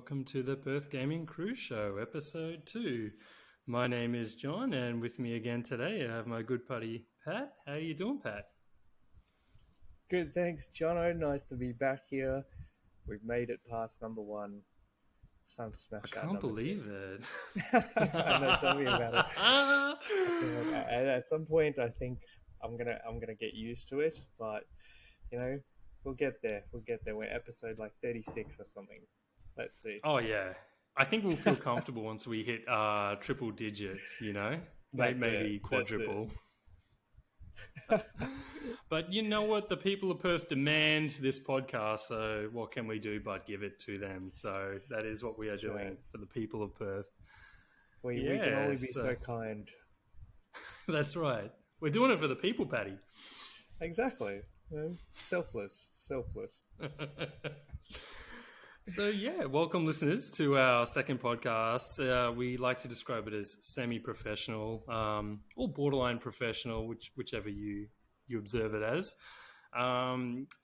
welcome to the Perth Gaming Crew Show, Episode 2. My name is Jon, and with me again today I have my good buddy Pat. How are you doing, Pat? Good, thanks, Jono. Nice to be back here. We've made it past number 1. It's time to smash I that can't number believe 2. it. I know, tell me about it. I feel like at some point, I think I'm gonna get used to it, but you know, we'll get there. We're episode like 36 or something. Let's see. Oh, yeah. I think we'll feel comfortable once we hit triple digits, you know? Maybe quadruple. But you know what? The people of Perth demand this podcast, so what can we do but give it to them? So that is what we are doing for the people of Perth. We can only be so kind. That's right. We're doing it for the people, Paddy. Exactly. Selfless. So yeah, welcome listeners to our second podcast. We like to describe it as semi-professional or borderline professional, whichever you observe it as.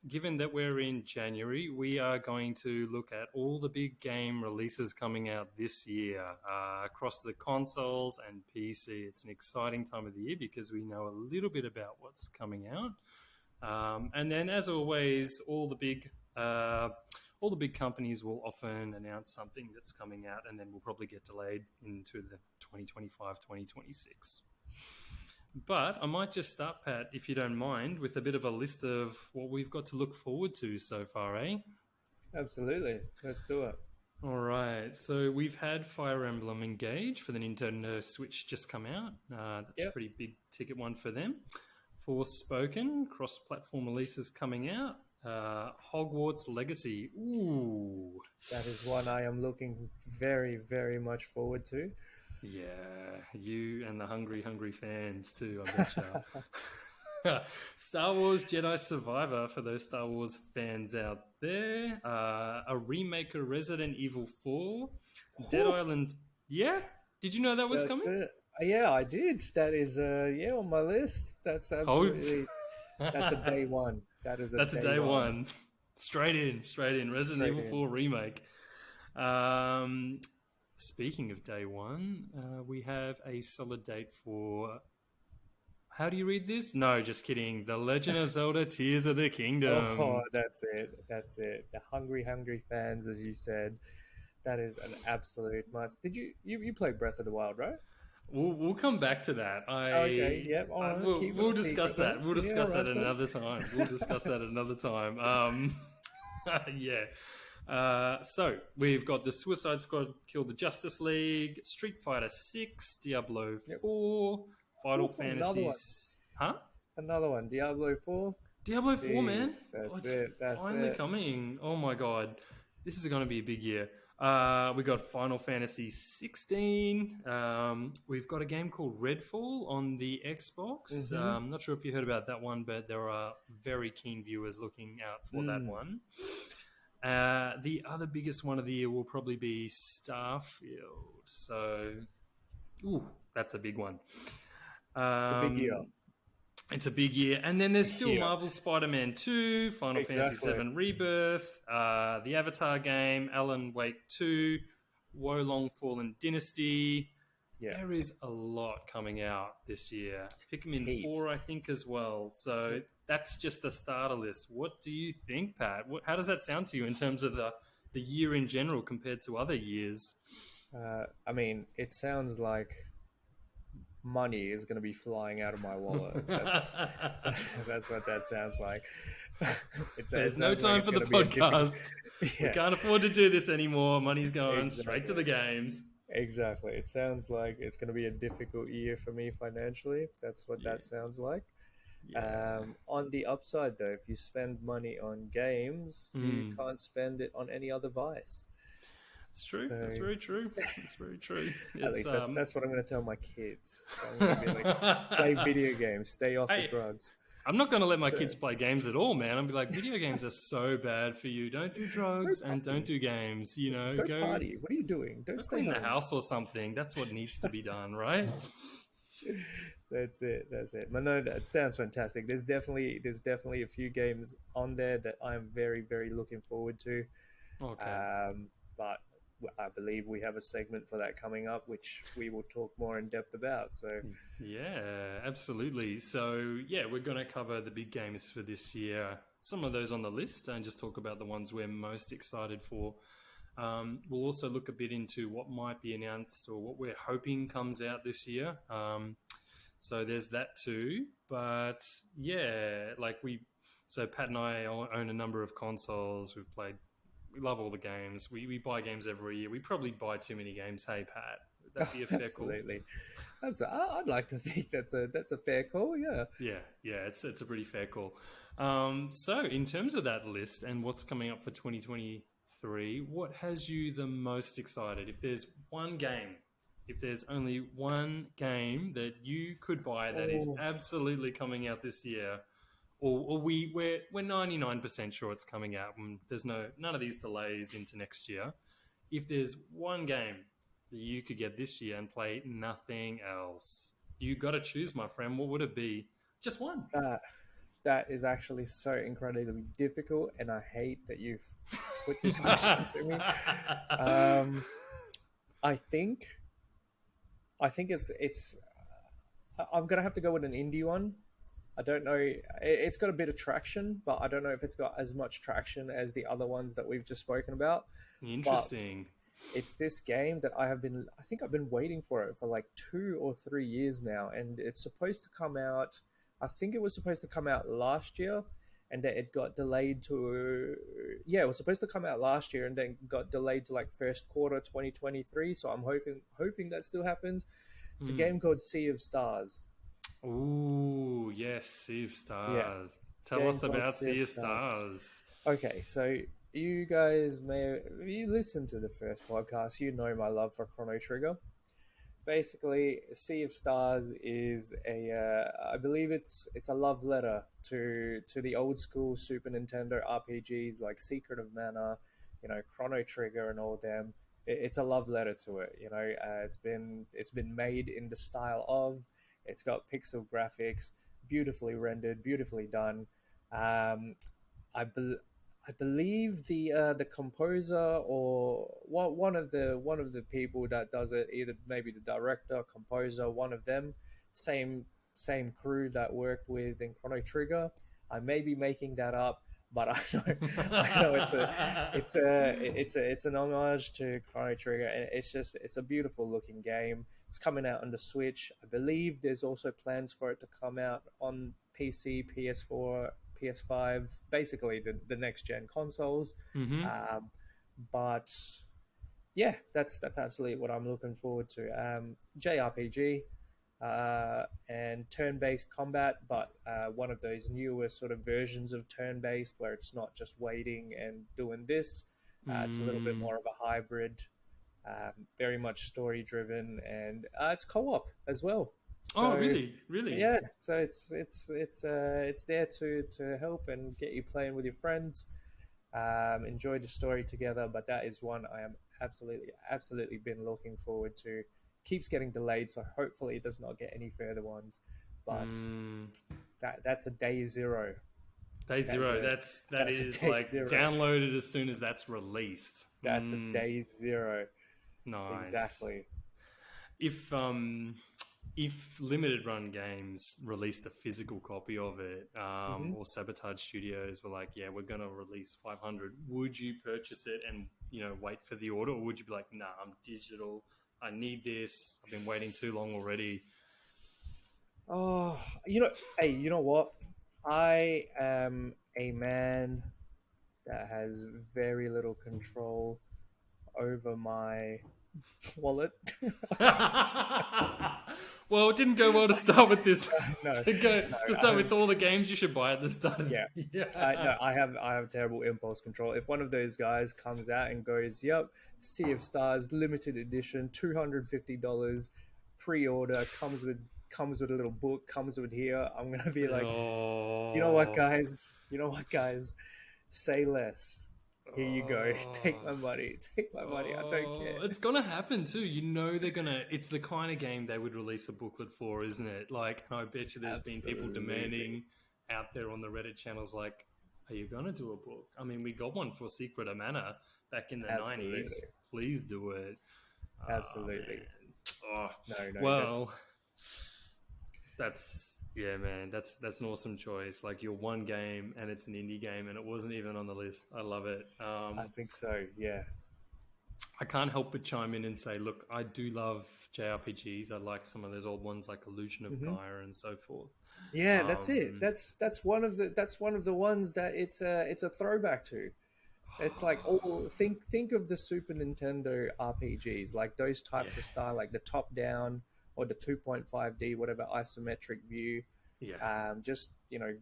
Given that we're in January, we are going to look at all the big game releases coming out this year across the consoles and PC. It's an exciting time of the year because we know a little bit about what's coming out. And then, as always, all the big companies will often announce something that's coming out and then will probably get delayed into the 2025, 2026. But I might just start, Pat, if you don't mind, with a bit of a list of what we've got to look forward to so far, eh? Absolutely. Let's do it. All right. So we've had Fire Emblem Engage for the Nintendo Switch just come out. That's a pretty big ticket one for them. Forspoken, cross-platform releases coming out. Hogwarts Legacy. Ooh. That is one I am looking very, very much forward to. Yeah, you and the hungry fans too, I betcha. Star Wars Jedi Survivor for those Star Wars fans out there. A remake of Resident Evil 4. Dead Island. Yeah? Did you know that was coming? Yeah, I did. That is on my list. That's absolutely that's a day one. That's a day one. Straight in. Resident Evil 4 remake. Speaking of day one, we have a solid date for... How do you read this? No, just kidding. The Legend of Zelda Tears of the Kingdom. Oh, that's it. The hungry fans, as you said. That is an absolute must. Did you play Breath of the Wild, right? We'll come back to that. Okay, yep. We'll discuss that. We'll discuss that another time. We'll discuss that another time. Yeah. So we've got the Suicide Squad Kill the Justice League, Street Fighter 6, Diablo 4, Final Fantasy. Another one, Diablo 4. Diablo 4, Jeez, man. That's finally coming. Oh my god, this is going to be a big year. We got Final Fantasy 16. We've got a game called Redfall on the Xbox. Mm-hmm. I'm not sure if you heard about that one, but there are very keen viewers looking out for that one. The other biggest one of the year will probably be Starfield. So, that's a big one. It's a big year. It's a big year. And then there's still Marvel Spider-Man 2, Final Fantasy 7 Rebirth, the Avatar game, Alan Wake 2, Wolong Fallen Dynasty. Yeah. There is a lot coming out this year. Pikmin 4, I think, as well. So that's just a starter list. What do you think, Pat? How does that sound to you in terms of the year in general compared to other years? I mean, it sounds like money is going to be flying out of my wallet. That's what that sounds like. There's no time for the podcast. We can't afford to do this anymore. Money's going straight to the games. Exactly. It sounds like it's going to be a difficult year for me financially. That's what that sounds like. Yeah. On the upside, though, if you spend money on games, you can't spend it on any other vice. It's true. So, that's very true. At least that's what I'm going to tell my kids. So I'm going to be like, play video games, stay off the drugs. I'm not going to let my kids play games at all, man. I'll be like, video games are so bad for you. Don't do drugs and don't do games. You know, go party. What are you doing? Don't stay clean home. the house or something. That's what needs to be done, right? That's it. But no, that sounds fantastic. There's definitely a few games on there that I'm very, very looking forward to. Okay. But I believe we have a segment for that coming up, which we will talk more in depth about. So Yeah, absolutely. So, yeah, we're going to cover the big games for this year, some of those on the list, and just talk about the ones we're most excited for. We'll also look a bit into what might be announced or what we're hoping comes out this year. So there's that too. But yeah, so Pat and I own a number of consoles. We love all the games. We buy games every year. We probably buy too many games. Hey, Pat, would that be a fair call? absolutely. I'd like to think that's a fair call. Yeah. Yeah, it's a pretty fair call. So in terms of that list and what's coming up for 2023, what has you the most excited? If there's only one game that you could buy that is absolutely coming out this year, or we're 99% sure it's coming out, and there's none of these delays into next year. If there's one game that you could get this year and play nothing else, you got to choose, my friend. What would it be? Just one. That is actually so incredibly difficult, and I hate that you've put this question to me. I think it's I'm gonna have to go with an indie one. I don't know. It's got a bit of traction, but I don't know if it's got as much traction as the other ones that we've just spoken about. Interesting. But it's this game that I think I've been waiting for it for like 2 or 3 years now, and it's supposed to come out. I think it was supposed to come out last year, and then it got delayed to. Yeah, it was supposed to come out last year, and then got delayed to like first quarter 2023. So I'm hoping that still happens. It's a game called Sea of Stars. Ooh, yes, Sea of Stars. Yeah. Tell us about Sea of Stars. Okay, so you guys you listen to the first podcast, you know my love for Chronotrigger. Basically, Sea of Stars is I believe it's a love letter to the old school Super Nintendo RPGs like Secret of Mana, Chronotrigger and all them. It's a love letter to it. It's been made in the style of. It's got pixel graphics, beautifully rendered, beautifully done. I believe the composer or one of the people that does it, either maybe the director, composer, one of them, same crew that worked with in Chronotrigger. I may be making that up, but I know it's an homage to Chronotrigger, and it's a beautiful looking game. It's coming out on the Switch. I believe there's also plans for it to come out on PC, PS4, PS5, basically the next gen consoles. Mm-hmm. But yeah, that's absolutely what I'm looking forward to. JRPG and turn-based combat, but one of those newer sort of versions of turn-based where it's not just waiting and doing this. It's a little bit more of a hybrid. Very much story driven, and it's co-op as well. So, really? So yeah, so it's there to help and get you playing with your friends, enjoy the story together. But that is one I am absolutely been looking forward to. Keeps getting delayed, so hopefully it does not get any further ones. But that's a day zero. That is like zero. Downloaded as soon as that's released. That's a day zero. Nice. Exactly. If limited run games released a physical copy of it, or Sabotage Studios were like, yeah, we're going to release 500, would you purchase it and wait for the order, or would you be like, nah, I'm digital, I need this, I've been waiting too long already? Oh, hey, you know what? I am a man that has very little control over my wallet. Well, it didn't go well to start with this. To start with all the games you should buy at the start. Yeah. I have terrible impulse control. If one of those guys comes out and goes, "Yep, Sea of Stars limited edition, $250, pre-order, comes with a little book, comes with here," I'm gonna be like, "You know what, guys? Say less. Here you go. Take my money. I don't care." It's gonna happen too. They're gonna. It's the kind of game they would release a booklet for, isn't it? Like, I bet you there's been people demanding out there on the Reddit channels, like, "Are you gonna do a book?" I mean, we got one for Secret of Mana back in the 90s. please do it. Absolutely. Oh, No, well, that's yeah, man. That's an awesome choice. Like your one game, and it's an indie game, and it wasn't even on the list. I love it. I think so. Yeah. I can't help but chime in and say, look, I do love JRPGs. I like some of those old ones like Illusion of Gaia and so forth. Yeah, that's it. That's one of the ones that it's a throwback to. It's like all think of the Super Nintendo RPGs, like those types of style, like the top down or the 2.5D, whatever isometric view. Yeah. Just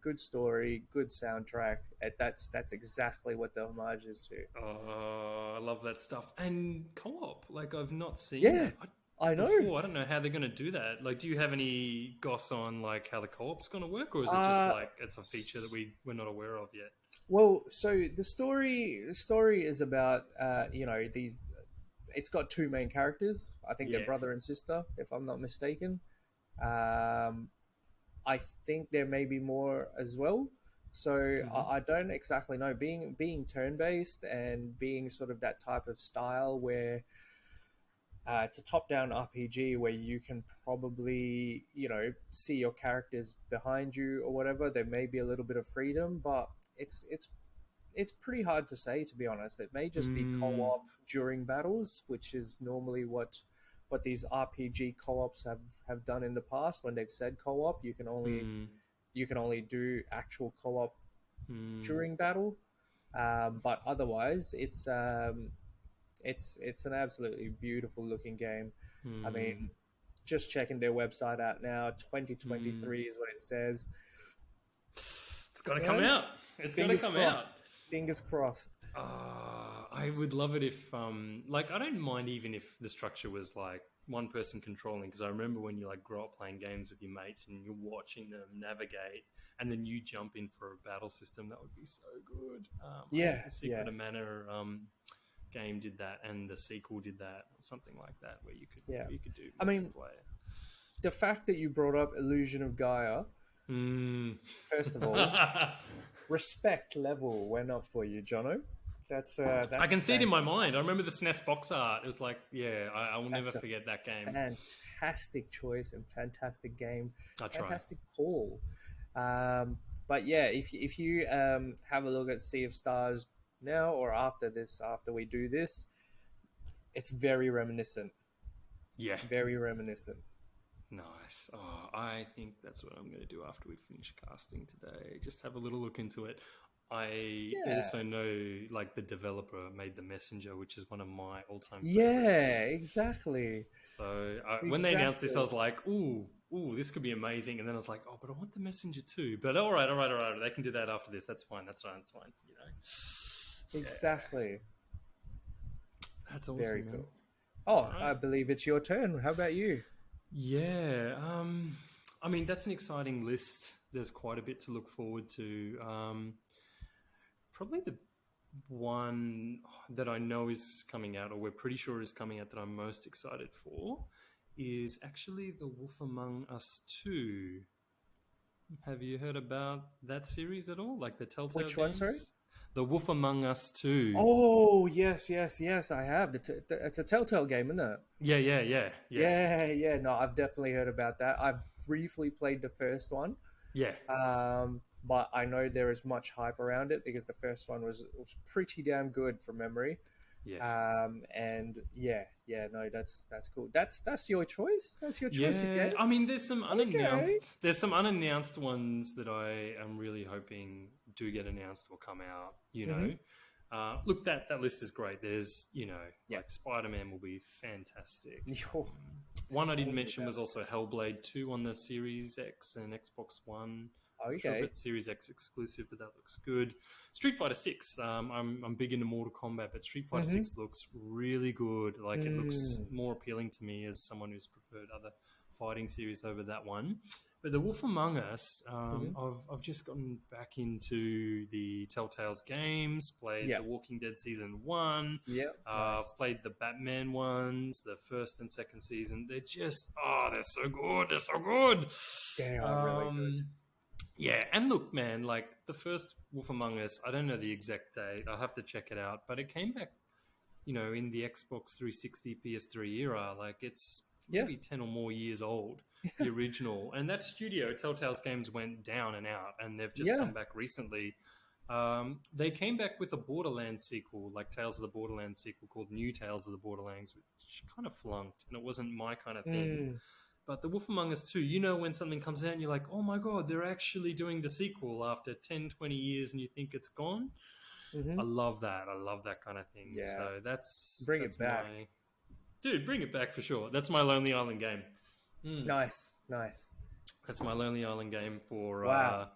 good story, good soundtrack. That's exactly what the homage is to. Oh, I love that stuff. And co-op, like I've not seen Yeah, that I know. before. I don't know how they're going to do that. Like, do you have any goss on like how the co-op's going to work, or is it just like it's a feature that we're not aware of yet? Well, so the story is about these. It's got two main characters. I think they're brother and sister, if I'm not mistaken. I think there may be more as well. So I don't exactly know. Being turn based and being sort of that type of style where it's a top down RPG where you can probably see your characters behind you or whatever. There may be a little bit of freedom, but it's pretty hard to say, to be honest. It may just be co-op during battles, which is normally what these RPG co-ops have done in the past. When they've said co-op, you can only do actual co-op during battle, but otherwise it's an absolutely beautiful looking game. I mean, just checking their website out now, 2023 is what it says. It's got to come out. It's got to come out. Fingers crossed. I would love it if, like, I don't mind even if the structure was like one person controlling, because I remember when you like grow up playing games with your mates and you're watching them navigate, and then you jump in for a battle system. That would be so good. The Secret of Mana game did that, and the sequel did that, or something like that, where you could do. I mean, the fact that you brought up Illusion of Gaia. First of all, respect level went up for you, Jono. That's I can see it in my mind. I remember the SNES box art. It was like, I will never forget that game. Fantastic choice and fantastic game. I try. Fantastic call. But yeah, if you have a look at Sea of Stars now or after we do this, it's very reminiscent. Yeah, very reminiscent. Nice. Oh, I think that's what I'm going to do after we finish casting today. Just have a little look into it. I also know, like, the developer made The Messenger, which is one of my all-time favorites. Yeah, exactly. So when they announced this, I was like, ooh, this could be amazing. And then I was like, oh, but I want The Messenger too. But all right. They can do that after this. That's fine. That's fine. Exactly. That's awesome. Very cool. Oh, right. I believe it's your turn. How about you? Yeah, I mean, that's an exciting list. There's quite a bit to look forward to. Probably the one that I know is coming out, or we're pretty sure is coming out, that I'm most excited for is actually The Wolf Among Us 2. Have you heard about that series at all? Like the Telltale Which games? one, sorry? The Wolf Among Us 2. Oh, yes, I have. It's a Telltale game, isn't it? Yeah. No, I've definitely heard about that. I've briefly played the first one. Yeah. But I know there is much hype around it because the first one was pretty damn good from memory. Yeah. No, that's cool. That's your choice. That's your choice again. I mean, there's some unannounced. Okay. There's some unannounced ones that I am really hoping do get announced or come out. Look, that list is great. There's like Spider-Man will be fantastic. One I didn't mention was also Hellblade 2 on the Series X and Xbox One. Okay. Sure it's Series X exclusive, but that looks good. Street Fighter 6. I'm big into Mortal Kombat, but Street Fighter 6 looks really good. Like it looks more appealing to me as someone who's preferred other fighting series over that one. But The Wolf Among Us, I've just gotten back into the Telltale's games, played The Walking Dead Season 1, played the Batman ones, the first and second season. They're just, they're so good. They're so good. They are really good. Yeah, and look, man, like the first Wolf Among Us, I don't know the exact date. I'll have to check it out. But it came back, in the Xbox 360 PS3 era. Like it's Yeah. maybe 10 or more years old, the original. And that studio, Telltale's Games, went down and out, and they've just Yeah. come back recently. They came back with a Borderlands sequel, like Tales of the Borderlands sequel called New Tales of the Borderlands, which kind of flunked, and it wasn't my kind of thing. But The Wolf Among Us 2, when something comes out and you're like, oh my god, they're actually doing the sequel after 10, 20 years and you think it's gone? I love that. I love that kind of thing. Yeah. So that's It back. Dude, bring it back for sure. That's my Lonely Island game. Nice. That's my Lonely Island game for Wow.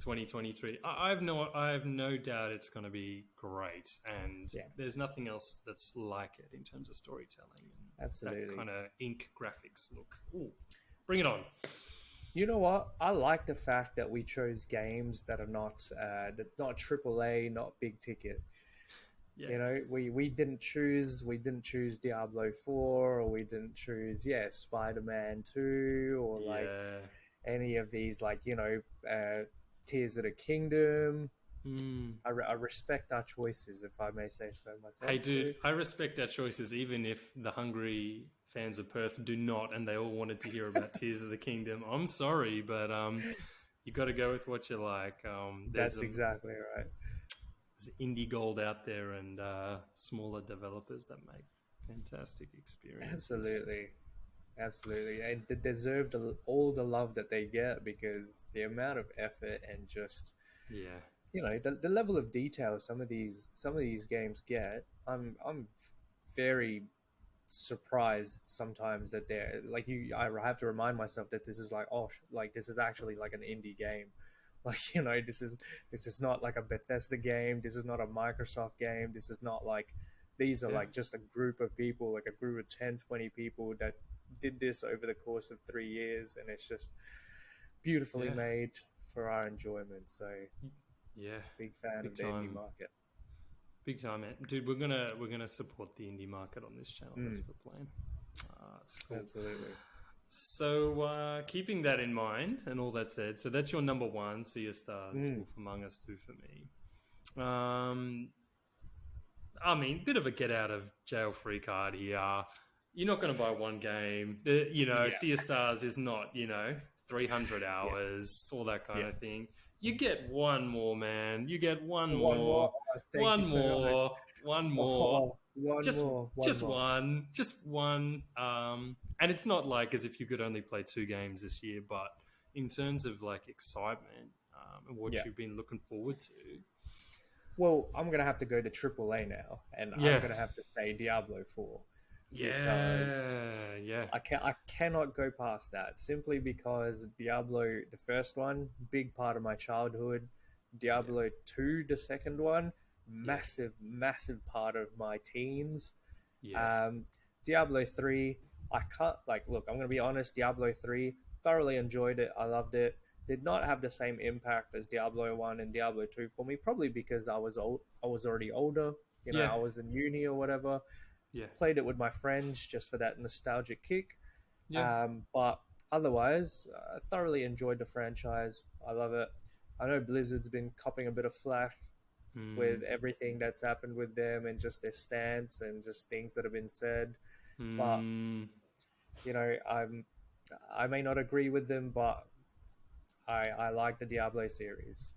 2023. I have no doubt it's going to be great, and there's nothing else that's like it in terms of storytelling and Absolutely. that kind of ink graphics look. Ooh, bring it on. You know what? I like the fact that we chose games that are not AAA, not big ticket. Yeah. We didn't choose Diablo 4, or we didn't choose Spider-Man 2, or like any of these, like Tears of the Kingdom. I respect our choices, if I may say so myself. Hey, dude, I respect our choices, even if the hungry fans of Perth do not, and they all wanted to hear about Tears of the Kingdom. I'm sorry, but you got to go with what you like. That's exactly right. There's indie gold out there, and smaller developers that make fantastic experiences. Absolutely, and they deserve all the love that they get, because the amount of effort and just the level of detail some of these games get. I'm very surprised sometimes that they're like I have to remind myself that this is like this is actually like an indie game. Like, this is not like a Bethesda game. This is not a Microsoft game. This is not like, these are like just a group of people, like a group of 10, 20 people that did this over the course of 3 years, and it's just beautifully made for our enjoyment. So big fan of the indie market. Big time, man. Dude, we're gonna support the indie market on this channel. That's the plan. That's cool. Absolutely. So, keeping that in mind and all that said, so that's your number one, Sea of Stars, Wolf Among Us 2 for me. I mean, bit of a get out of jail free card here. You're not going to buy one game. Sea of Stars is not, 300 hours, all that kind of thing. You get one more, man. You get one more. One more. Just one. And it's not like as if you could only play 2 games this year, but in terms of like excitement and what you've been looking forward to. Well, I'm going to have to go to AAA now, and I'm going to have to say Diablo 4. I cannot go past that, simply because Diablo, the first one, big part of my childhood. Diablo 2, the second one, massive part of my teens. Diablo 3, I can't, look, I'm going to be honest, Diablo 3, thoroughly enjoyed it. I loved it. Did not have the same impact as Diablo 1 and Diablo 2 for me, probably because I was already older. I was in uni or whatever. Played it with my friends just for that nostalgic kick. But otherwise, I thoroughly enjoyed the franchise. I love it. I know Blizzard's been copping a bit of flack with everything that's happened with them, and just their stance and just things that have been said. But I may not agree with them, but I like the Diablo series.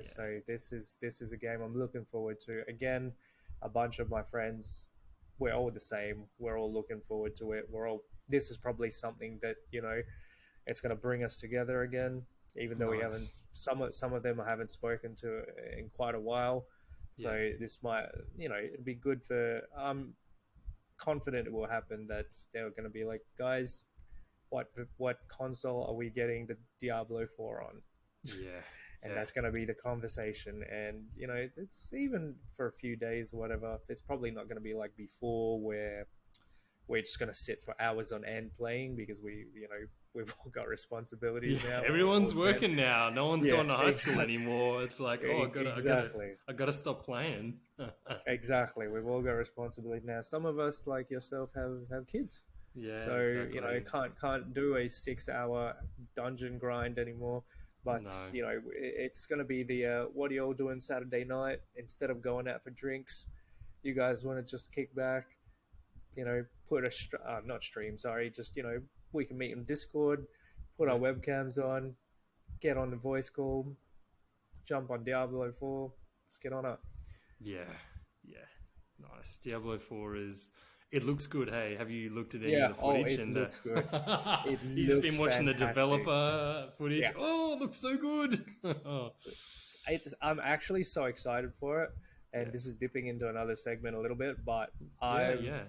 So this is a game I'm looking forward to. Again, a bunch of my friends, we're all the same. We're all looking forward to it. This is probably something that it's going to bring us together again, even though we haven't. Some of them I haven't spoken to in quite a while. So this might, it'd be good for. I'm confident it will happen. That they're going to be like, guys, what console are we getting the Diablo 4 on? And that's going to be the conversation. And it's even for a few days or whatever, it's probably not going to be like before, where we're just going to sit for hours on end playing, because we've all got responsibilities now. Everyone's working now. No one's going to high school anymore. It's like, I gotta stop playing. Exactly. We've all got responsibility now. Some of us, like yourself, have kids. Can't do a 6-hour dungeon grind anymore. But it's going to be the what are you all doing Saturday night? Instead of going out for drinks, you guys want to just kick back, put a not stream, sorry, just we can meet in Discord, put our Yeah. webcams on, get on the voice call, jump on Diablo 4, let's get on it. Yeah. Yeah. Nice. Diablo 4 is. It looks good. Hey, have you looked at any of Yeah, the oh, footage? it looks good. It You just looks been watching the fantastic. developer footage. Yeah. Oh, it looks so good. I'm actually so excited for it, and Yeah. this is dipping into another segment a little bit, but Yeah. Yeah.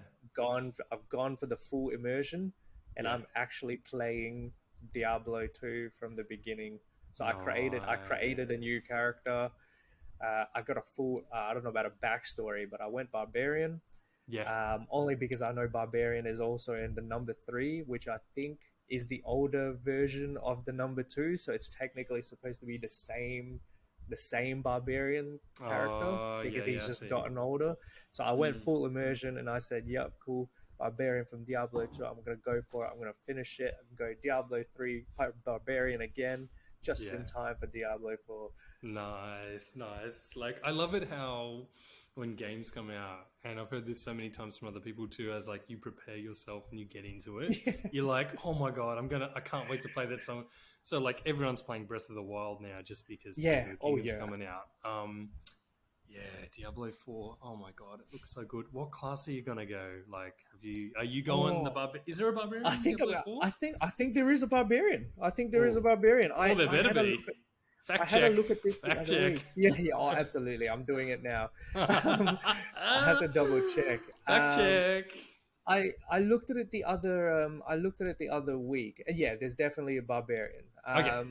I've gone for the full immersion, and Yeah. I'm actually playing Diablo 2 from the beginning. So I created a new Nice. character. I got a full I don't know about a backstory, but I went barbarian. Yeah. Only because I know barbarian is also in the number 3, which I think is the older version of the number 2. So it's technically supposed to be the same barbarian character Oh, yeah. because Yeah. he's I just see. gotten older. So I went Mm, full immersion and I said, "Yep, cool, barbarian from Diablo 2. I'm gonna go for it. I'm gonna finish it and go Diablo 3 barbarian again, just yeah. in time for Diablo 4." Nice, nice. Like I love it how when games come out, and I've heard this so many times from other people too, as like you prepare yourself and you get into it, you're like, oh my god, I can't wait to play that song. So like everyone's playing Breath of the Wild now just because Tears Yeah. of the Oh Kingdom's yeah. coming out. Yeah, Diablo 4. Oh my god, it looks so good. What class are you gonna go? Like, are you going the Oh, barbar? Is there a barbarian I in think Diablo 4? I think there is a barbarian. I think there is a Oh, barbarian. oh, there I better had a be. look at I Fact had a check. look at this the Fact other check. week. Yeah, yeah, oh, absolutely. I'm doing it now. I had to double check. Fact check. I looked at it the other week, and yeah, there's definitely a barbarian. Okay.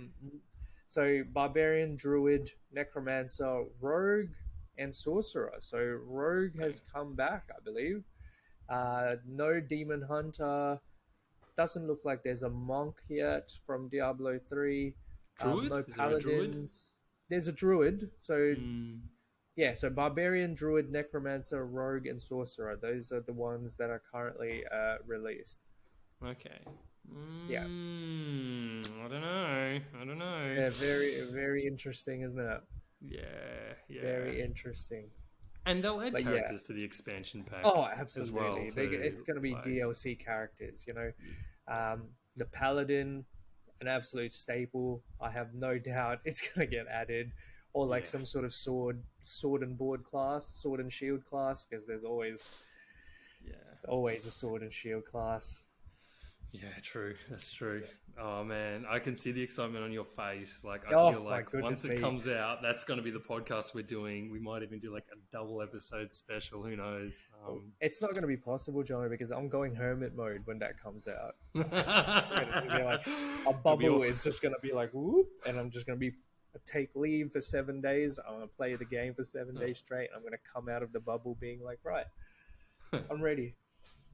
So barbarian, druid, necromancer, rogue, and sorcerer. So rogue has come back, I believe. No demon hunter. Doesn't look like there's a monk yet from Diablo 3. Druid? No Is there a druid? paladins. There's a druid. So Mm, yeah, so barbarian, druid, necromancer, rogue, and sorcerer. Those are the ones that are currently released. okay. Yeah, I don't know. I don't know. yeah, very very interesting, isn't it? Yeah, yeah. Very interesting. And they'll add But yeah, characters to the expansion pack oh, as well absolutely. It's too. going to be Like, DLC characters. The paladin, an absolute staple. I have no doubt it's going to get added, or like yeah, some sort of sword and board class, sword and shield class, because yeah. there's always a sword and shield class. Yeah, true. That's true. Oh man, I can see the excitement on your face. Like I Oh feel my like goodness once it me! comes out, that's going to be the podcast we're doing. We might even do like a double episode special. Who knows? It's not going to be possible, Johnny, because I'm going hermit mode when that comes out. It's going to be like a It'll be bubble all- is just going to be like whoop, and I'm just going to be take leave for 7 days. I'm going to play the game for 7 days straight. And I'm going to come out of the bubble being like, right, I'm ready.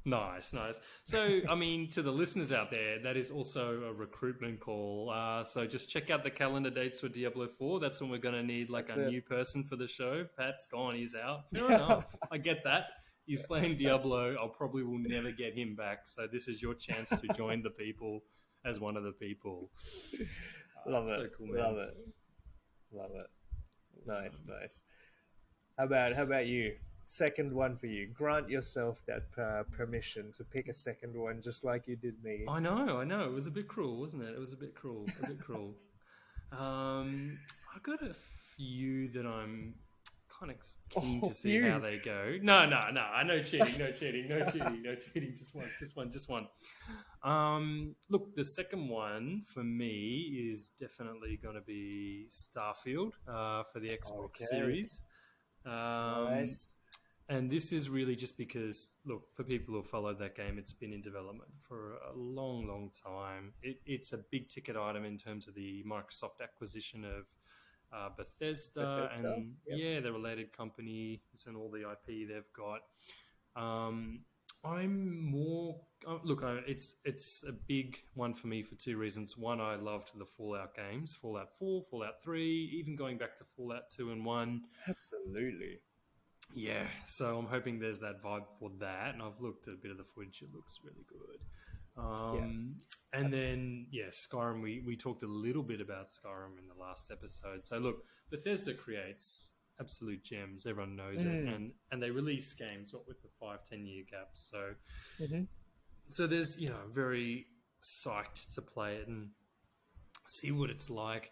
Nice, nice. So, I mean, to the listeners out there, that is also a recruitment call. So just check out the calendar dates for Diablo 4. That's when we're going to need like That's a it. new person for the show. Pat's gone, he's out. Fair enough. I get that. He's playing Diablo. I'll probably will never get him back. So this is your chance to join the people as one of the people. Love That's it. so cool, man. Love it. Love it. Nice, Awesome. nice. How about you? Second one for you. Grant yourself that permission to pick a second one, just like you did me. I know. It was a bit cruel, wasn't it? It was a bit cruel. A bit cruel. I got a few that I'm kind of keen to see how they go. No. I know cheating. No cheating. No cheating. No cheating. Just one. Look, the second one for me is definitely going to be Starfield for the Xbox Okay. Series. Nice. And this is really just because, look, for people who followed that game, it's been in development for a long, long time. It's a big ticket item in terms of the Microsoft acquisition of Bethesda. And Yep. yeah, the related companies and all the IP they've got. I'm more it's a big one for me for two reasons. One, I loved the Fallout games, Fallout 4, Fallout 3, even going back to Fallout 2 and 1. Absolutely. Yeah, so I'm hoping there's that vibe for that, and I've looked at a bit of the footage. It looks really good. And then, yeah, Skyrim, we talked a little bit about Skyrim in the last episode. So look, Bethesda creates absolute gems. Everyone knows it, Mm. and they release games what with a 5-10 year gap. Mm-hmm. So there's very psyched to play it and see what it's like.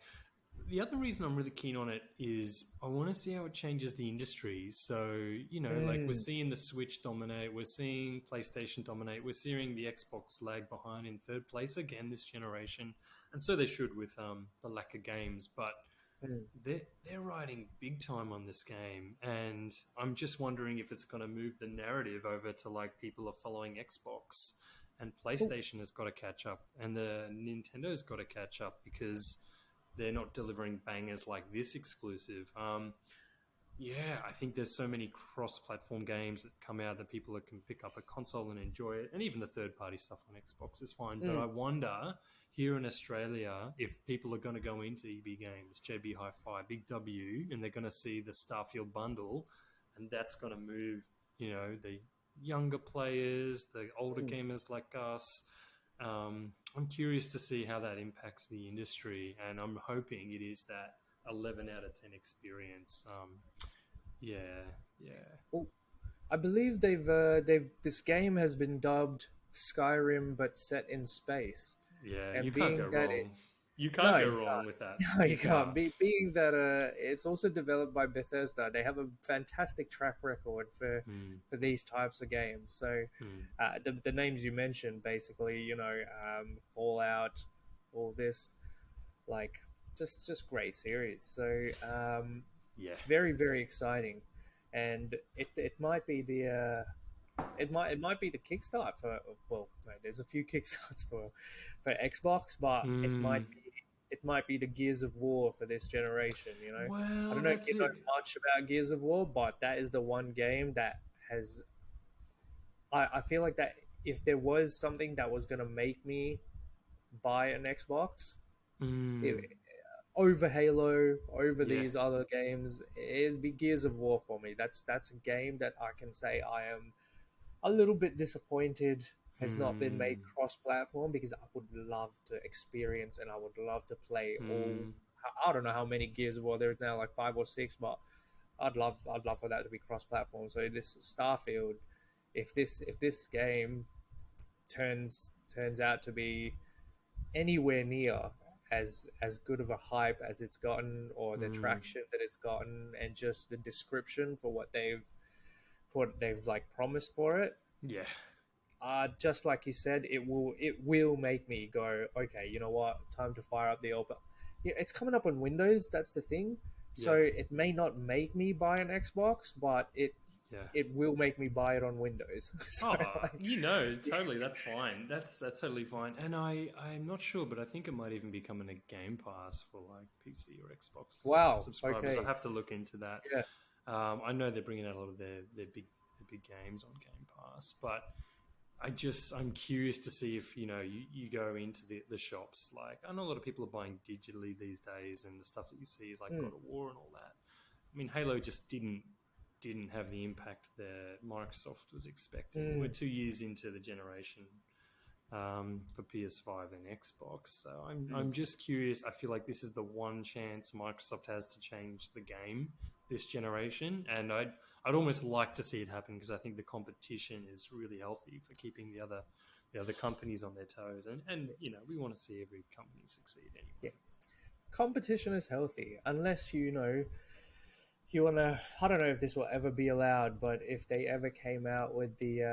The other reason I'm really keen on it is I want to see how it changes the industry. So, like we're Mm. seeing the Switch dominate, we're seeing PlayStation dominate, we're seeing the Xbox lag behind in third place again this generation. And so they should with the lack of games. But Mm. they're riding big time on this game. And I'm just wondering if it's going to move the narrative over to like people are following Xbox and Oh, PlayStation has got to catch up and the Nintendo's got to catch up because they're not delivering bangers like this exclusive. Yeah, I think there's so many cross-platform games that come out that people can pick up a console and enjoy it, and even the third-party stuff on Xbox is fine. But mm. I wonder here in Australia if people are going to go into EB Games, JB Hi-Fi, Big W, and they're going to see the Starfield bundle, and that's going to move, the younger players, the older Mm. gamers like us. I'm curious to see how that impacts the industry, and I'm hoping it is that 11 out of 10 experience. Yeah, yeah, Oh, I believe they've this game has been dubbed Skyrim, but set in space. yeah. You And can't go being that wrong. You can't no, go you wrong can't. with that. No, You you can't. can't. Being that it's also developed by Bethesda, they have a fantastic track record Mm, for these types of games. So, mm. the names you mentioned, basically, Fallout, all this, like just great series. So, Yeah. it's very very exciting, and it might be the it might be the kickstart for well no, there's a few kickstarts for Xbox, but Mm. it might be the Gears of War for this generation. I Well, don't know if that's you know it. much about Gears of War, but that is the one game that has I feel like that if there was something that was going to make me buy an Xbox, it, Mm. over Halo, over Yeah. these other games, it'd be Gears of War for me. That's a game that I can say I am a little bit disappointed has not been made Mm. cross-platform, because I would love to experience and I would love to play all. Mm. I don't know how many Gears of War there's now, like 5 or 6, but I'd love for that to be cross-platform. So this Starfield, if this game turns out to be anywhere near as good of a hype as it's gotten, or the Mm. traction that it's gotten, and just the description for what they've like promised for it, Yeah. just like you said, it will make me go, okay, you know what, time to fire up the old. But yeah, it's coming up on Windows. That's the thing. So Yeah. it may not make me buy an Xbox, but it Yeah. it will make me buy it on Windows. So Oh, like, totally. That's fine. That's totally fine. And I'm not sure, but I think it might even be coming a Game Pass for like PC or Xbox wow. subscribers. I Okay. have to look into that. Yeah. I know they're bringing out a lot of their big games on Game Pass, but I'm curious to see if you go into the shops. Like I know a lot of people are buying digitally these days, and the stuff that you see is like Mm, God of War and all that. I mean, Halo just didn't have the impact that Microsoft was expecting. We're mm, 2 years into the generation for PS5 and Xbox, so mm, I'm just curious. I feel like this is the one chance Microsoft has to change the game this generation, and I'd almost like to see it happen because I think the competition is really healthy for keeping the other companies on their toes, and we want to see every company succeed yeah. anyway. Competition is healthy, unless you want to. I don't know if this will ever be allowed, but if they ever came out with the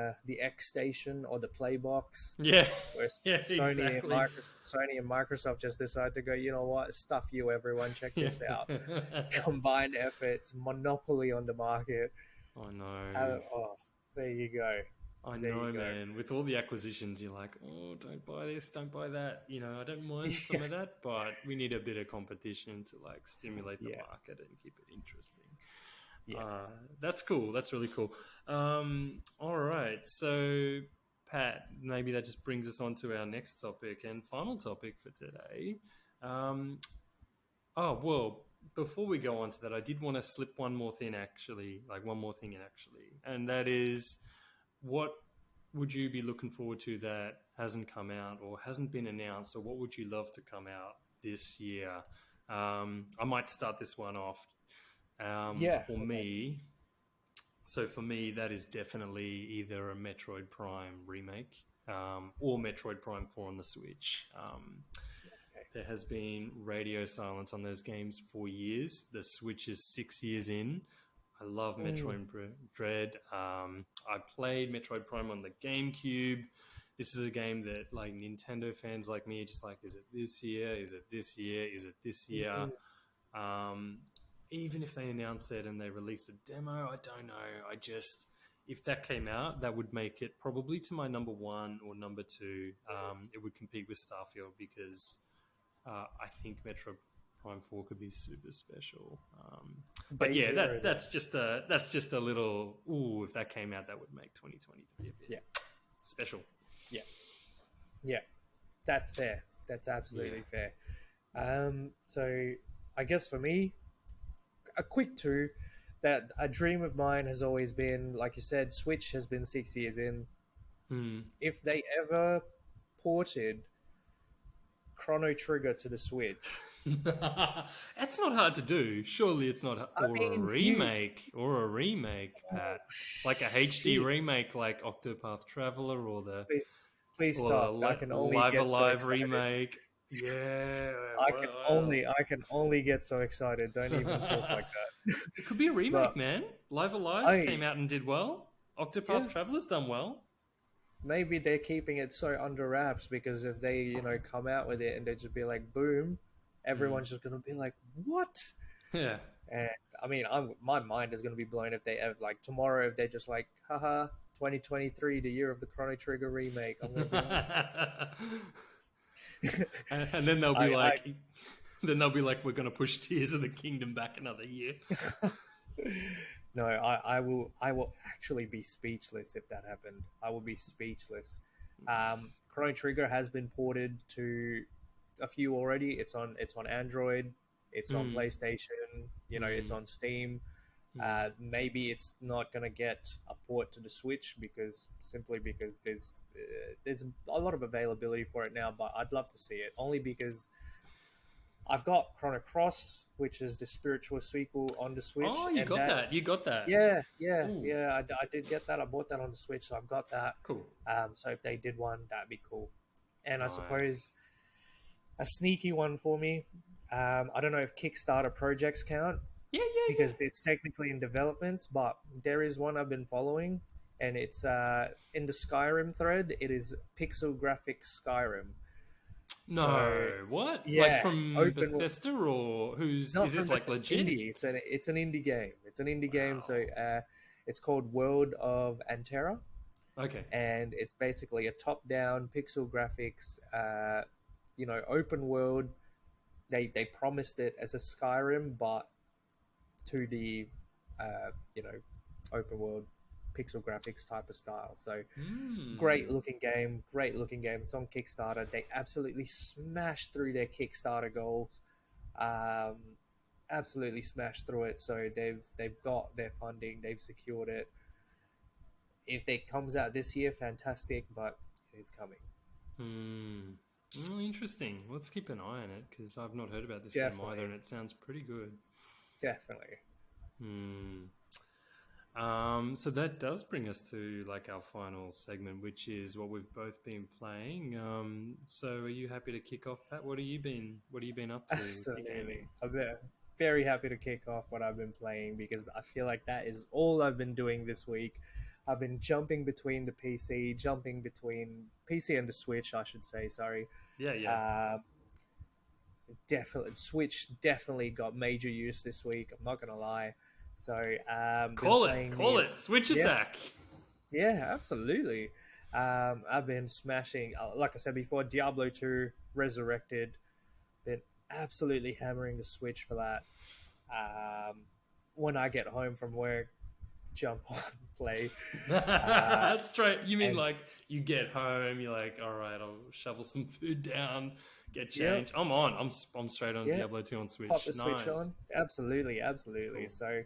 X Station or the Playbox, Yeah, where yeah, exactly. Sony and Microsoft just decide to go, you know what, stuff you, everyone, check Yeah. this out. Combined efforts, monopoly on the market. I know. Oh, there you go. I There you know, go. man. With all the acquisitions, you're like, oh, don't buy this, don't buy that. I don't mind some Yeah, of that, but we need a bit of competition to like stimulate the yeah, market and keep it interesting. yeah. That's cool. That's really cool. All right. So, Pat, maybe that just brings us on to our next topic and final topic for today. Um, oh, well, before we go on to that, I did want to slip one more thing, actually, like one more thing in, actually, and that is what would you be looking forward to that hasn't come out or hasn't been announced, or what would you love to come out this year? I might start this one off. Yeah. For Okay. me, for me, that is definitely either a Metroid Prime remake or Metroid Prime 4 on the Switch. Okay. There has been radio silence on those games for years. The Switch is 6 years in. I love Mm, Metroid Dread. I played Metroid Prime on the GameCube. This is a game that, like, Nintendo fans like me are just like, is it this year? Is it this year? Is it this year? mm, Um, Even if they announce it and they release a demo, I don't know. If that came out, that would make it probably to my number one or number two. It would compete with Starfield because I think Metro Prime 4 could be super special. But Day yeah, zero. that's just a little. Ooh, if that came out, that would make 2023 a bit Yeah. special. Yeah. Yeah. That's fair. That's Yeah. absolutely fair. So I guess for me, a quick two. That a dream of mine has always been, like you said, Switch has been 6 years in. Hmm. If they ever ported Chrono Trigger to the Switch, That's not hard to do. Surely it's not, I or a mean, you remake, Pat, like a HD shit. remake, like Octopath Traveler, Please or the stop. I can only Live get so Alive excited. remake. Yeah, I can only get so excited. Don't even talk like that. it could be a But remake, man. Live Alive I came out and did well. yeah, Octopath Traveler's done well. maybe they're keeping it so under wraps because if they, come out with it and they just be like boom, Mm. everyone's just gonna be like, what? Yeah. And I mean, my mind is gonna be blown if they have like tomorrow if they're just like, haha, 2023, the year of the Chrono Trigger remake. I'm gonna be like, And then they'll be I like, we're going to push Tears of the Kingdom back another year. no, I will actually be speechless if that happened. I will be speechless. Nice. Chrono Trigger has been ported to a few already. It's on Android, it's on Mm, PlayStation, it's mm, on Steam. mm. Maybe it's not gonna get a port to the Switch because there's a lot of availability for it now. But I'd love to see it only because I've got Chrono Cross, which is the spiritual sequel on the Switch, Oh, you and got that. You got that. yeah, yeah, Ooh, yeah. I did get that. I bought that on the Switch, so I've got that. cool. So if they did one, that'd be cool. And I Nice. suppose a sneaky one for me. I don't know if Kickstarter projects count Yeah, yeah, yeah. because it's technically in developments, but there is one I've been following, and it's in the Skyrim thread. It is pixel graphics Skyrim. So No, what? Like yeah, from open. Bethesda, or Not is from this the like legit? indie. It's an indie game. It's an indie game. So Wow. it's called World of Antera, Okay. and it's basically a top-down pixel graphics, open world. They promised it as a Skyrim, but to the open world pixel graphics type of style. So Hmm. great looking game. It's on Kickstarter. They absolutely smashed through their Kickstarter goals. Um, Absolutely smashed through it. So they've got their funding. They've secured it. If it comes out this year, fantastic. But it is coming. Hmm. Oh, interesting. Let's keep an eye on it because I've not heard about this game either, Definitely, and it sounds pretty good. definitely. Hmm. So that does bring us to like our final segment, which is what we've both been playing. So are you happy to kick off, Pat? What have you been up to with your Absolutely. gaming? I'm very happy to kick off what I've been playing because I feel like that is all I've been doing this week. I've been jumping between the PC, jumping between PC and the Switch, I should say. Sorry. Yeah, yeah. Um, Definitely, Switch definitely got major use this week. I'm not gonna lie. So, been playing Call the it. Switch yeah, attack. yeah, absolutely. I've been smashing, like I said before, Diablo 2 Resurrected. Been absolutely hammering the Switch for that. Um, when I get home from work, jump on, play, uh, Straight. You mean and like you get home, you're like, all right, I'll shovel some food down, get yep, change. I'm on. I'm straight on yeah, Diablo 2 on pop Switch. the Switch Nice. on. Absolutely, absolutely. Cool. So,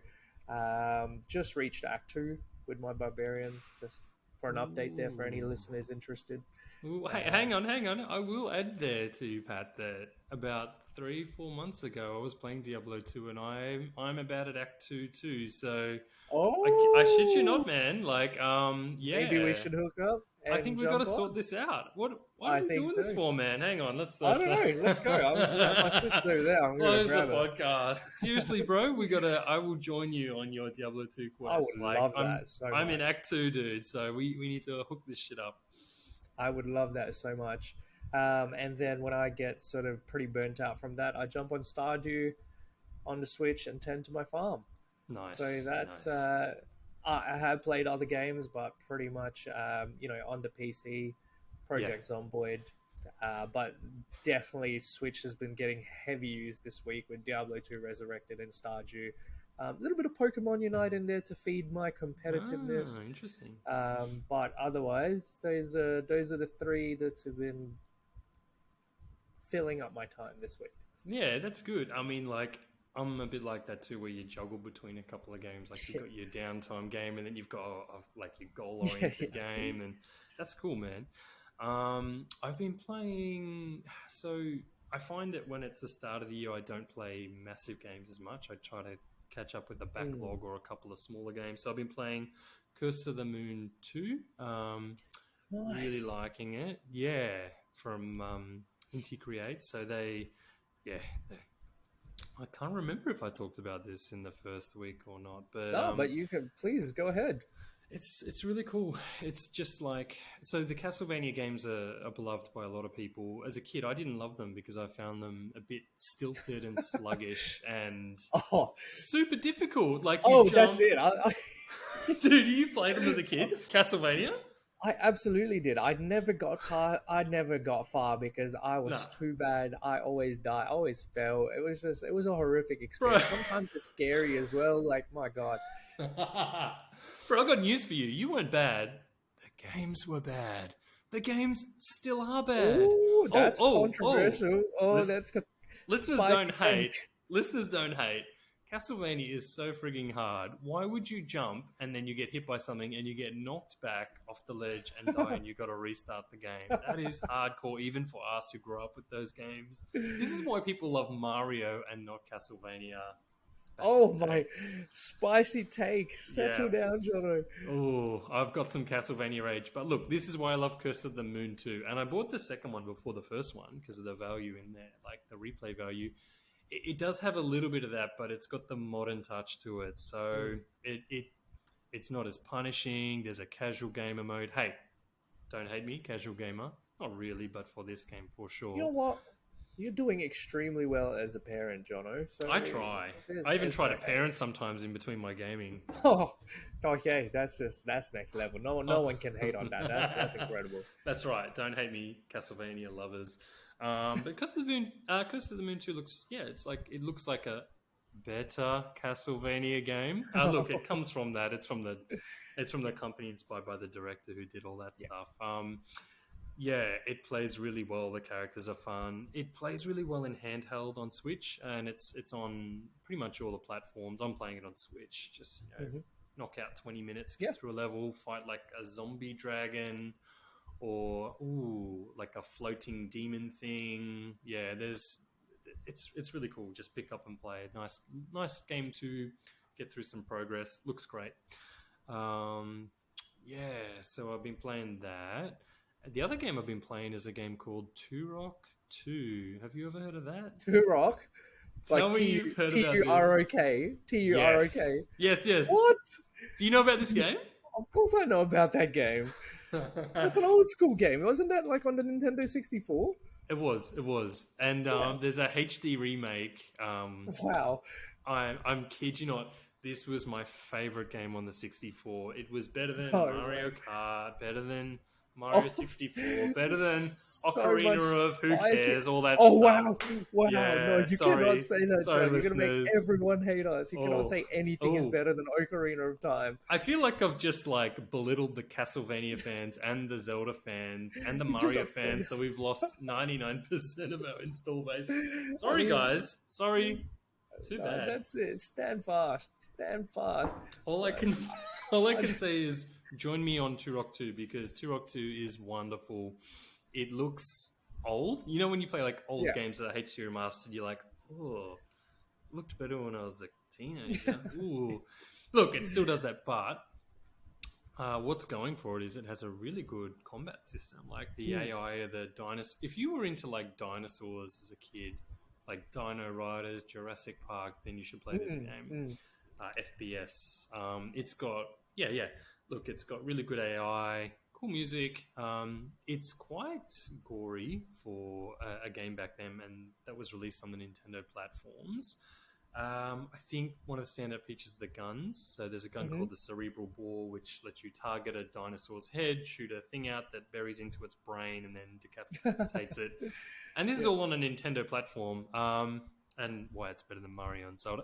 just reached Act 2 with my Barbarian, just for an update there for any Ooh. listeners interested. Ooh, hey, hang on. I will add there to you, Pat, that about 3-4 months ago, I was playing Diablo 2, and I'm about at Act 2 too. So I shit you not, Oh, man. Like, maybe we yeah, should hook up I think and we got to jump sort on. this out. What are I we think doing this so. for, man? Hang on, let's I don't know. Let's go. My Switch's over there. I'm gonna close the grab it. podcast. Seriously, bro, we gotta. I will join you on your Diablo 2 I quest. would Like, love that so I'm in much. Act 2, dude. So we need to hook this shit up. I would love that so much. And then when I get sort of pretty burnt out from that, I jump on Stardew on the Switch and tend to my farm. So Nice, that's nice. I have played other games, but pretty much on the PC, Yeah. Project Zomboid. But definitely Switch has been getting heavy use this week with Diablo 2 Resurrected and Stardew. A little bit of Pokemon Unite in there to feed my competitiveness. Ah, interesting. But otherwise, those are the three that have been filling up my time this week. Yeah, that's good. I mean, like, I'm a bit like that too, where you juggle between a couple of games. Like, you've got your downtime game, and then you've got like your goal-oriented Yeah. game, and that's cool, man. I've been playing. So I find that when it's the start of the year, I don't play massive games as much. I try to catch up with the backlog or a couple of smaller games. So I've been playing Curse of the Moon 2. Really Nice. liking it. Yeah, from Inti Create. So yeah, they, I can't remember if I talked about this in the first week or not, but No, but you can please go ahead. it's really cool. It's just like, so the Castlevania games are beloved by a lot of people. As a kid, I didn't love them because I found them a bit stilted and sluggish and Oh, super difficult. Like, you oh, that's jump. it. Dude, you played them as a kid? Castlevania? I absolutely did. I never got far because I No. was too bad. I always died. I always fell. It was a horrific Bro. experience. Sometimes it's scary as well. Like, my God. Bro, I got news for you. You weren't bad. The games were bad. The games still are bad. Oh, that's Oh. controversial. Oh, Lis- that's Listeners spicy don't take. hate. Listeners don't hate. Castlevania is so frigging hard. Why would you jump and then you get hit by something and you get knocked back off the ledge and die and you got to restart the game? That is hardcore, even for us who grew up with those games. This is why people love Mario and not Castlevania. Oh, my spicy take. Settle Yeah. down, Jono. Oh, I've got some Castlevania rage. But look, this is why I love Curse of the Moon too. And I bought the second one before the first one because of the value in there, like the replay value. It does have a little bit of that, but it's got the modern touch to it. So it's not as punishing. There's a casual gamer mode. Hey, don't hate me, casual gamer. Not really, but for this game, for sure. You know what? You're doing extremely well as a parent, Jono. So I try. I even try to parent sometimes in between my gaming. Oh, okay. That's next level. No one can hate on that. That's incredible. That's right. Don't hate me, Castlevania lovers. But Curse of the Moon 2 looks, yeah, it looks like a better Castlevania game. Look, it comes from that. It's from the company inspired by the director who did all that stuff. Yeah, it plays really well. The characters are fun. It plays really well in handheld on Switch, and it's on pretty much all the platforms. I'm playing it on Switch. Just knock out 20 minutes, get through a level, fight like a zombie dragon, or like a floating demon thing. Yeah, it's really cool. Just pick up and play. Nice game to get through some progress. Looks great. Yeah, so I've been playing that. The other game I've been playing is a game called Turok 2. Have you ever heard of that? Turok? Tell me you've heard about this. Turok. Turok. Yes. What? Do you know about this game? Of course I know about that game. That's an old school game. Wasn't that like on the Nintendo 64? It was. And there's a HD remake. Wow. I'm kid you not. This was my favorite game on the 64. It was better than Oh, Mario right. Kart, better than Mario 64, better than So Ocarina much of Who spicy- Cares, all that Oh, stuff. wow. Yeah, No, you sorry. cannot say that, Sorry, John. You're going to make listeners. everyone hate us. You cannot say anything is Oh. better than Ocarina of Time. I feel like I've just like belittled the Castlevania fans and the Zelda fans and the You just Mario offended- fans, so we've lost 99% of our install base. Sorry, guys. Sorry. Too No, bad. that's it. Stand fast. All I can say is join me on Turok 2 because Turok 2 is wonderful. It looks old. You know when you play like old games that are HD remastered, you're like, oh, looked better when I was a teenager. Ooh. Look, it still does that, but what's going for it is it has a really good combat system. Like the AI of the dinosaurs. If you were into like dinosaurs as a kid, like Dino Riders, Jurassic Park, then you should play this game. FPS. It's got Look, it's got really good AI, cool music. It's quite gory for a game back then, and that was released on the Nintendo platforms. I think one of the standout features is the guns. So there's a gun called the Cerebral Bore, which lets you target a dinosaur's head, shoot a thing out that buries into its brain, and then decapitates it. And this is all on a Nintendo platform. And why it's better than Mario and Zelda.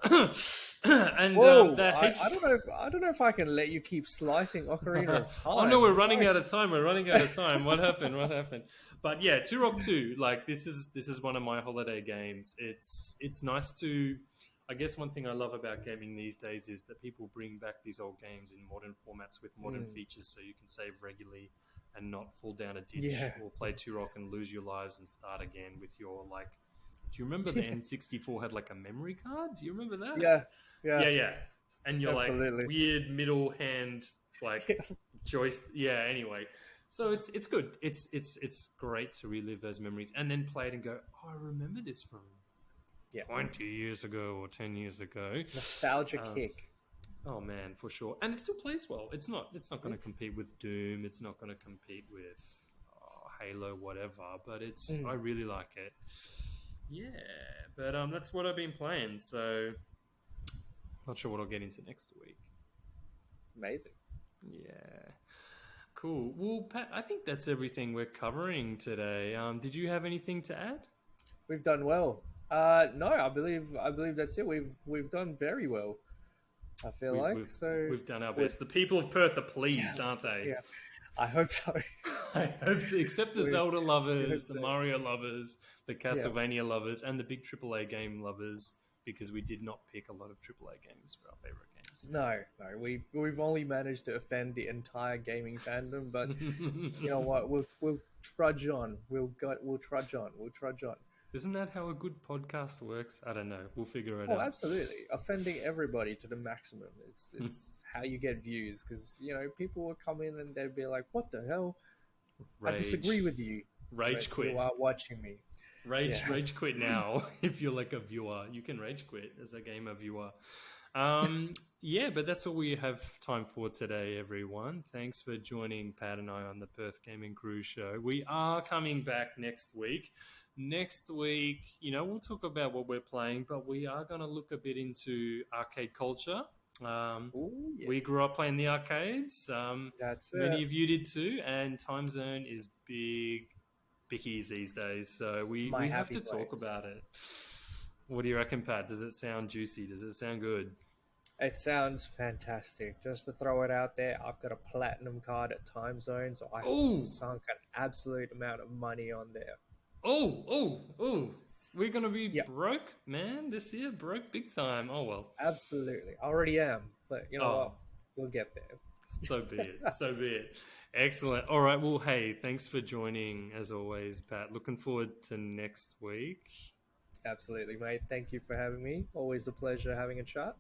And Whoa, I don't know if I can let you keep slicing Ocarina of Time. Oh no, we're running out of time. What happened? But yeah, Turok 2, like this is one of my holiday games. It's nice to, I guess one thing I love about gaming these days is that people bring back these old games in modern formats with modern features, so you can save regularly and not fall down a ditch or play Turok and lose your lives and start again with your like. Do you remember the N64 had like a memory card? Do you remember that? Yeah. And you're like weird middle hand like joystick. Yeah. Anyway, so it's good. It's great to relive those memories and then play it and go, oh, I remember this from 20 years ago or 10 years ago. Nostalgia kick. Oh man, for sure. And it still plays well. It's not going to compete with Doom. It's not going to compete with Halo, whatever. But I really like it. Yeah, but that's what I've been playing, so not sure what I'll get into next week. Amazing. Yeah. Cool. Well, Pat, I think that's everything we're covering today. Did you have anything to add? We've done well. No, I believe that's it. We've done very well. I feel we've done our best. The people of Perth are pleased, aren't they? Yeah. I hope so. I hope so. Except the Zelda lovers, the Mario lovers, the Castlevania lovers, and the big AAA game lovers, because we did not pick a lot of AAA games for our favorite games. No. We've only managed to offend the entire gaming fandom, but you know what? We'll trudge on. We'll trudge on. Isn't that how a good podcast works? I don't know. We'll figure it out. Oh, absolutely. Offending everybody to the maximum is how you get views, because people will come in and they'll be like, "What the hell? Rage. I disagree with you." Rage quit. You are watching me. Rage quit now. If you're like a viewer, you can rage quit as a gamer viewer. But that's all we have time for today, everyone. Thanks for joining Pat and I on the Perth Gaming Crew show. We are coming back next week. Next week, we'll talk about what we're playing, but we are going to look a bit into arcade culture. We grew up playing the arcades. Many of you did too, and Time Zone is bickies these days, so we have to talk about it. What do you reckon, Pat? Does it sound juicy? Does it sound good? It sounds fantastic. Just to throw it out there, I've got a platinum card at Time Zone, so I've sunk an absolute amount of money on there. We're going to be broke, man, this year. Broke big time. Oh, well. Absolutely. I already am. But you know what? We'll get there. So be it. Excellent. All right. Well, hey, thanks for joining, as always, Pat. Looking forward to next week. Absolutely, mate. Thank you for having me. Always a pleasure having a chat.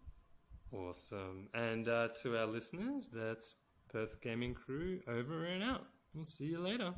Awesome. And to our listeners, that's Perth Gaming Crew over and out. We'll see you later.